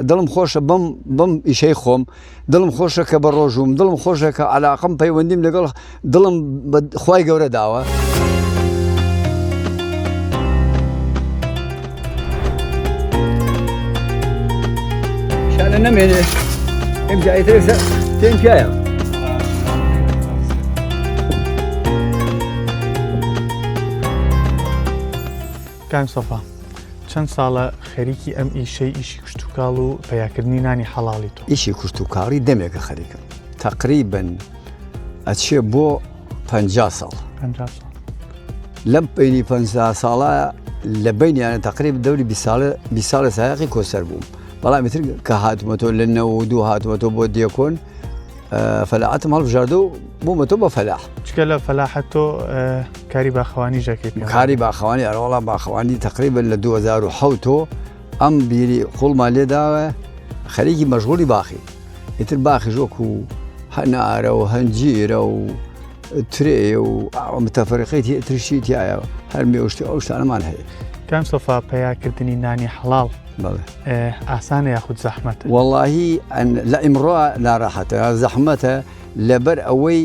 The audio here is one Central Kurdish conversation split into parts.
دڵم خۆشە بەم ئیشەی خۆم دڵم خۆشە کە بە ڕۆژوم دڵم خۆشە کە عەلاقەم پەیوەندیم لەگەڵ دڵم خوای گەورە داوە. شانە نەمێنێ ئەم جایترێکسە پێم پیایە. کام سەفا چەند ساڵە خەریکی ئەم ئیشەی ئیشی کشتتوکاڵ و پەیاکردنی نانی حەڵاڵی تۆ؟ ئیشی کشتتوکاڵی دەمێکە خەریکم تقریبن ئەچێ بۆ 50 ساڵ. لەم بینی 50 ساڵە لە بینیانە تقریب دەوری 20 ساڵە سایقی کۆسەر بووم. بەڵام ئیتر کە هاتوومەتۆ لە 92 هاتوومەتۆ بۆ دیەکۆن فەلاحەتم هەڵبژاردە و بوومەتۆ بە فەلاح. چکە لە فەلاحەت تۆ کاری باخەوانی ژەکەیت؟ کاری باخەوانی ئەرەوەڵام باخەوانی تقریبا لە 2007 ئەم بیری خوڵمان لێداوە خەریکی مەشغوڵی باخی. ئیتر باخیش وەکو هەنارە و هەنجیرە و ترێ و متەفەرقەی ترشی تایە هەرمێ ئەو شتانەمان هەیە. کام سەفا پەیاکردنی نانی حەڵاڵ ئاسانە یاخود زەحمەتە؟ وەڵاهی لە ئیمڕۆ ناڕەحەتە زەحمەتە لەبەر ئەوەی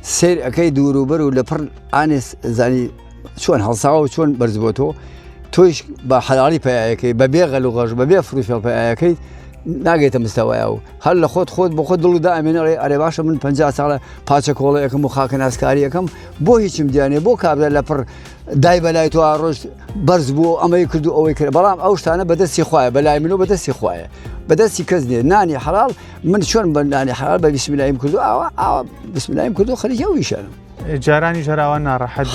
سیر ئەەکەی دووروبەر و لەپڕ ئانێ زانی چۆن هەڵساوە و چۆن بەرز بۆ تۆ تۆیش بە حەلاڵی پەیاکەی بەبێ غەلوغەژ بەبێ فروشێڵ پەیاکەی ناگەیتە مستەوایە و هەر لە خۆت بۆ خۆت دڵ و دائمێنێ ئەرێ باشە من 50 ساڵە پاچە کۆڵە یەکەم و خاکە ناسکاری یەکەم بۆ هیچم دیانێ بۆ کابرا لە پڕ دای بەلای تۆ ڕۆژ بەرز بوو ئەمەی کرد و ئەوەی کرد بەڵام ئەو شتانە بەدەستی خوایە بەلای من و بەدەستی خوایە بەدەستی کەس نیە. نانی حەڵاڵ من چۆن بە نانی حەڵاڵ بە بیسمیللاهیم کردو ئاوا بیسمیللاهیم کردو خەریکی ئەو ئیشانم. جارانی ژەراوە ناڕەحەت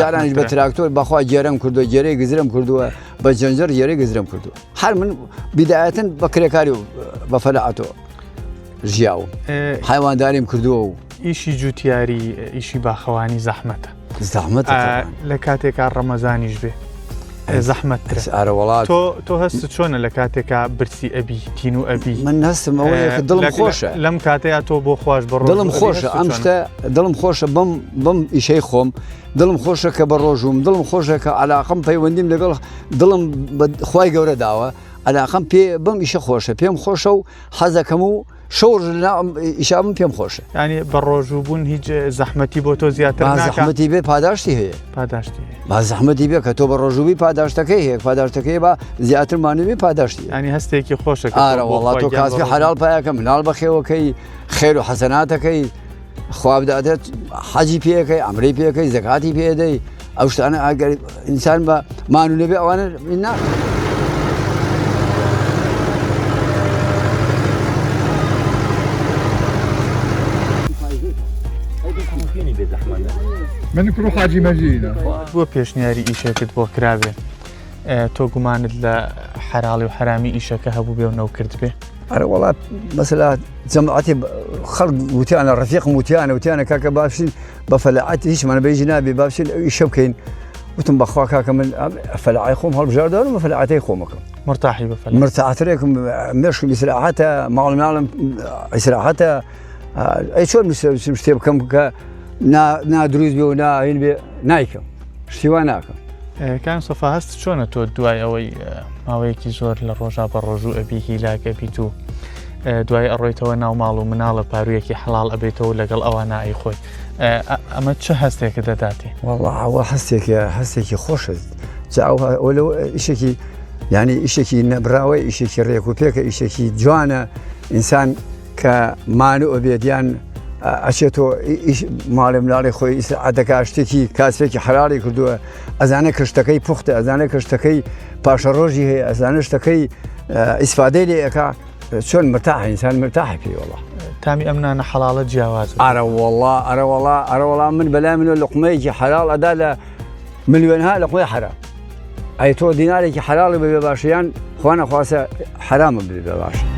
جارانیش بە تراکتۆر بەخوا جێرەم کردو جێرەی گزرم کردووە بە جەنجەر جێرەی گزرم کردو هەر من بیدایەتەن بە کرێکاری و بە فەلاحەتۆ ژیاوم حیوانداریم کردووە و ئیشی جوتیاری ئیشی باخەوانی زەحمەتە. لە کاتێکا ڕەمەزانیش بێ زەحمەتترە. ئارەوەڵات تۆ هەست چۆنە لە کاتێکا برسی ئەبی تین و ئەبی؟ من هەستم ئەوەیە دڵم خۆشە لەم کاتەیە تۆ بۆ خۆش بڕۆ دڵم خۆشە ئەم شتە دڵم خۆشە بەم ئیشەی خۆم دڵم خۆشە کە بە ڕۆژوم دڵم خۆشە کە عەلاقەم پەیوەندیم لەگەڵ دڵم خوای گەورە داوە عەلاقەم پێ بەم ئیشە خۆشە پێم خۆشە و حەزەکەم و شەور ئیشام پێم خۆشە. ینی بە ڕۆژووبوون هیچ زەحمەتی بۆ تۆ زیاتر زەحمەتی بێ پاداشتی هەیە با زەحمەتی بێ کە تۆ بە ڕۆژووبی پاداشتەکەی هەیە پاداشتەکەی بە زیاتر مانوێ پاداشتی ینی هەستێکی خۆشە. ئارەوەڵات تۆ کاسبی حەلال پایەکە مناڵ بەخێوەکەی خێر و حەسەناتەکەی خوا بداتێت حەجی پێەکەی ئەمری پێەکەی زەکاتی پێدەی ئەو شتانە ئەگەر ئینسان بە مانوونە بێ ئەوانە ناکە. من کوڕ حاجی مەجیدە. بۆ پێشنیاری ئیشێکت بۆ کرابێ تۆ گومانت لە حەلاڵی و حرامی ئیشەکە هەبوو بێ و نەو کرد بێ؟ ئەرە وڵات مەسەلا جەماعەتی خەڵک وتیانە ڕەفیقم وتیانە کاکە باشین بە فەلاحەتی هیچمانە بەیژی نابێ باشین ئیشە بکەین. وتم بەخوا کاکە من فەلاحەتی خۆم هەڵبژاردەوە و فەلاحەتی خۆمەکەم مرتاحی بە فەلاح مرتاحترێکم مێشکم ئیسراحەتە ماڵ مناڵم ئیسراحەتە ئەی چۆن شتێ بکەم کە نادروست بێ و ناهین بێ نایکەم شتیوان ناکەم. کام سەفا هەست چۆنە تۆ دوای ئەوەی ماوەیەکی زۆر لە ڕۆژا بە ڕۆژوو ئەبی هیلاک ئەبیت و دوای ئەڕۆیتەوە ناو ماڵ و مناڵە پارویەکی حەڵاڵ ئەبێتەوە لەگەڵ ئەوە نایی خۆی ئەمە چه هەستێکە دەداتێ؟ وەڵڵا ئەوە هەستێکی خۆشە ئیشێکی ینی ئیشێکی نەبراوە ئیشێکی ڕێک و پێکە ئیشێکی جوانە ئینسان کە مانو ئەبێتیان ئەچێتۆ ماڵێ مناڵی خۆی ئیسعادەکە شتێکی کاسێکی حەلاڵی کردووە ئەزانە کەشتەکەی پوختە ئەزانە کەشتەکەی پاشە ڕۆژی هەیە ئەزانە شتەکەی ئیسفادەی لێ ئەکا چۆن مرتاحە ئینسان مرتاحی پێی وەڵڵا. تامی ئەم نانە حەلاڵە جیاواز ئەرەوەڵا من بەلای منۆ لوقمەیەکی حەلاڵ ئەدا لە ملیۆنها لوقمەی حرام ئەی تۆ دینارێکی حەلاڵی بەبێ باشیان خوا نەخواسە حرامە بێ باشە.